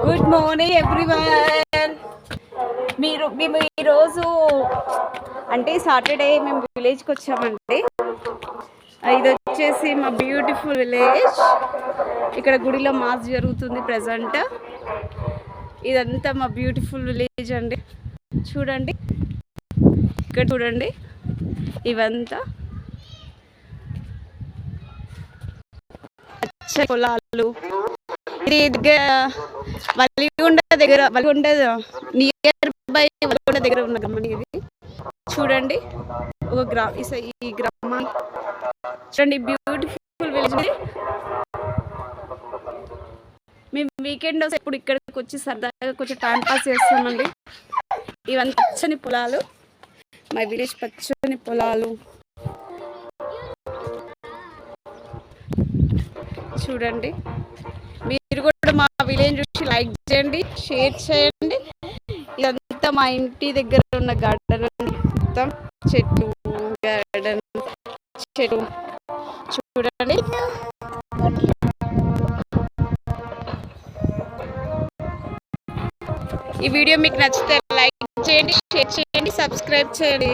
Good morning everyone. మేము ఈరోజు అంటే సాటర్డే మేము విలేజ్కి వచ్చామండి. ఇది వచ్చేసి మా బ్యూటిఫుల్ విలేజ్. ఇక్కడ గుడిలో మాస్ జరుగుతుంది ప్రజెంట్. ఇదంతా మా బ్యూటిఫుల్ విలేజ్ అండి. చూడండి, ఇక్కడ చూడండి, ఇవంతా పొలాలు. ఇది వలిగొండ దగ్గర, వలిగొండ నియర్ బై వలిగొండ దగ్గర ఉన్న గ్రామం ఇది. చూడండి, ఒక ఈ గ్రామాన్ని చూడండి, బ్యూటిఫుల్ విలేజ్. మేము వీకెండ్ ఎప్పుడు ఇక్కడికి వచ్చి సరదాగా కొంచెం టైం పాస్ చేస్తామండి. ఇవన్నీ పచ్చని పొలాలు, మా విలేజ్ పచ్చని పొలాలు. చూడండి, మీరు కూడా మా విలేజ్ చూసి లైక్ చేయండి, షేర్ చేయండి. ఇదంతా మా ఇంటి దగ్గర ఉన్న గార్డెన్ అండి. మొత్తం చెట్లు, గార్డెన్, చెట్లు చూడండి. ఈ వీడియో మీకు నచ్చితే లైక్ చేయండి, షేర్ చేయండి, సబ్స్క్రైబ్ చేయండి.